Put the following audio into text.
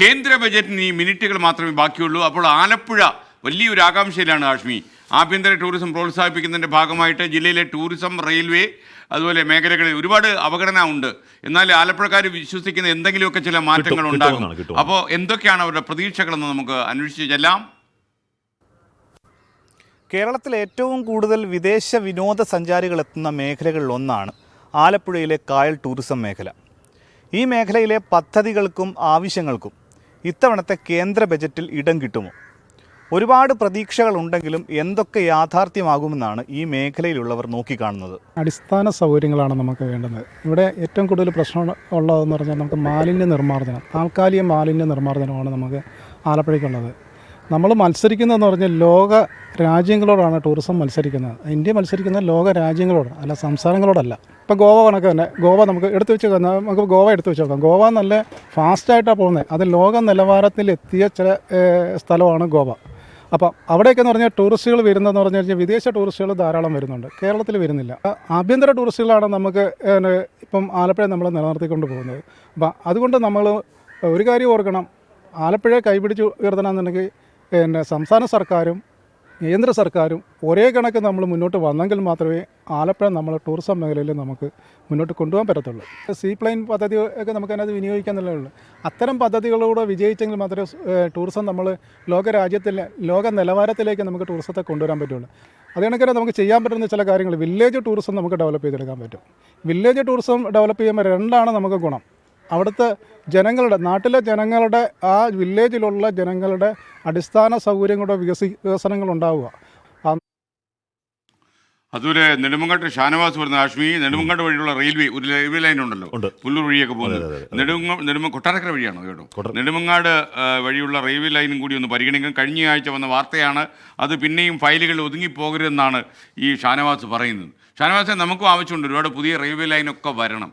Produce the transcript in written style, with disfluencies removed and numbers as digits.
കേന്ദ്ര ബജറ്റിന് ഈ മിനിറ്റുകൾ മാത്രമേ ബാക്കിയുള്ളൂ. അപ്പോൾ ആലപ്പുഴ വലിയൊരു ആകാംക്ഷയിലാണ് ഹാഷ്മി. ആഭ്യന്തര ടൂറിസം പ്രോത്സാഹിപ്പിക്കുന്നതിൻ്റെ ഭാഗമായിട്ട് ജില്ലയിലെ ടൂറിസം, റെയിൽവേ, അതുപോലെ മേഖലകളിൽ ഒരുപാട് അവഗണന ഉണ്ട്. എന്നാൽ ആലപ്പുഴക്കാർ വിശ്വസിക്കുന്ന എന്തെങ്കിലുമൊക്കെ ചില മാറ്റങ്ങൾ ഉണ്ടാകും. അപ്പോൾ എന്തൊക്കെയാണ് അവരുടെ പ്രതീക്ഷകളെന്ന് നമുക്ക് അന്വേഷിച്ച് ചെല്ലാം. കേരളത്തിൽ ഏറ്റവും കൂടുതൽ വിദേശ വിനോദസഞ്ചാരികൾ എത്തുന്ന മേഖലകളിൽ ഒന്നാണ് ആലപ്പുഴയിലെ കായൽ ടൂറിസം മേഖല. ഈ മേഖലയിലെ പദ്ധതികൾക്കും ആവശ്യങ്ങൾക്കും ഇത്തവണത്തെ കേന്ദ്ര ബജറ്റിൽ ഇടം കിട്ടുമോ? ഒരുപാട് പ്രതീക്ഷകളുണ്ടെങ്കിലും എന്തൊക്കെ യാഥാർത്ഥ്യമാകുമെന്നാണ് ഈ മേഖലയിലുള്ളവർ നോക്കിക്കാണുന്നത്. അടിസ്ഥാന സൗകര്യങ്ങളാണ് നമുക്ക് വേണ്ടത്. ഇവിടെ ഏറ്റവും കൂടുതൽ പ്രശ്നം ഉള്ളതെന്ന് പറഞ്ഞാൽ നമുക്ക് മാലിന്യ നിർമ്മാർജ്ജനം, താൽക്കാലിക മാലിന്യ നിർമ്മാർജ്ജനമാണ് നമുക്ക് ആലപ്പുഴയ്ക്കുള്ളത്. നമ്മൾ മത്സരിക്കുന്നതെന്ന് പറഞ്ഞാൽ ലോക രാജ്യങ്ങളോടാണ് ടൂറിസം മത്സരിക്കുന്നത്. ഇന്ത്യ മത്സരിക്കുന്നത് ലോക രാജ്യങ്ങളോട്, അല്ല സംസ്ഥാനങ്ങളോടല്ല. ഇപ്പോൾ ഗോവ കണക്ക് തന്നെ, ഗോവ നമുക്ക് എടുത്തു വെച്ച് നമുക്ക് ഗോവ എടുത്തു വെച്ച് നോക്കാം. ഗോവ നല്ല ഫാസ്റ്റായിട്ടാണ് പോകുന്നത്. അത് ലോക നിലവാരത്തിലെത്തിയ ചില സ്ഥലമാണ് ഗോവ. അപ്പം അവിടെയൊക്കെയെന്ന് പറഞ്ഞാൽ ടൂറിസ്റ്റുകൾ വരുന്നതെന്ന് പറഞ്ഞു കഴിഞ്ഞാൽ വിദേശ ടൂറിസ്റ്റുകൾ ധാരാളം വരുന്നുണ്ട്, കേരളത്തിൽ വരുന്നില്ല. ആഭ്യന്തര ടൂറിസ്റ്റുകളാണ് നമുക്ക് ഇപ്പം ആലപ്പുഴ നമ്മൾ നിലനിർത്തിക്കൊണ്ട് പോകുന്നത്. അപ്പം അതുകൊണ്ട് നമ്മൾ ഒരു കാര്യം ഓർക്കണം, ആലപ്പുഴയെ കൈപിടിച്ച് ഉയർത്തണമെന്നുണ്ടെങ്കിൽ സംസ്ഥാന സർക്കാരും കേന്ദ്ര സർക്കാരും ഒരേ കണക്ക് നമ്മൾ മുന്നോട്ട് വന്നെങ്കിൽ മാത്രമേ ആലപ്പുഴ നമ്മൾ ടൂറിസം മേഖലയിൽ നമുക്ക് മുന്നോട്ട് കൊണ്ടുപോകാൻ പറ്റത്തുള്ളൂ. സീ പ്ലെയിൻ പദ്ധതി ഒക്കെ നമുക്ക് അതിനകത്ത് വിനിയോഗിക്കാൻ ഉള്ളൂ. അത്തരം പദ്ധതികളോട് വിജയിച്ചെങ്കിൽ മാത്രമേ ടൂറിസം നമ്മൾ ലോക നിലവാരത്തിലേക്ക് നമുക്ക് ടൂറിസത്തെ കൊണ്ടുവരാൻ പറ്റുള്ളൂ. അതുകണക്കെ നമുക്ക് ചെയ്യാൻ പറ്റുന്ന ചില കാര്യങ്ങൾ, വില്ലേജ് ടൂറിസം നമുക്ക് ഡെവലപ്പ് ചെയ്തെടുക്കാൻ പറ്റും. വില്ലേജ് ടൂറിസം ഡെവലപ്പ് ചെയ്യുമ്പോൾ രണ്ടാണ് നമുക്ക് ഗുണം. അവിടുത്തെ ജനങ്ങളുടെ, നാട്ടിലെ ജനങ്ങളുടെ, ആ വില്ലേജിലുള്ള ജനങ്ങളുടെ അടിസ്ഥാന സൗകര്യങ്ങളുടെ വികസനങ്ങളുണ്ടാവുക. അതുപോലെ നെടുമങ്ങാട്ട് ഷാനവാസ് വരുന്ന ഹാഷ്മി, നെടുമങ്ങാട് വഴിയുള്ള ഒരു റെയിൽവേ ലൈൻ ഉണ്ടല്ലോ, പുല്ലൂർ വഴിയൊക്കെ പോകുന്നത്. കൊട്ടാരക്കര വഴിയാണോ കേട്ടോ? നെടുമങ്ങാട് വഴിയുള്ള റെയിൽവേ ലൈനും കൂടി ഒന്ന് പരിഗണിക്കാൻ കഴിഞ്ഞ ആഴ്ച വന്ന വാർത്തയാണ്. അത് പിന്നെയും ഫയലുകൾ ഒതുങ്ങിപ്പോകരുതെന്നാണ് ഈ ഷാനവാസ് പറയുന്നത്. ഷാനവാസെ, നമുക്കും ആവശ്യമുണ്ട്, ഒരുപാട് പുതിയ റെയിൽവേ ലൈനൊക്കെ വരണം.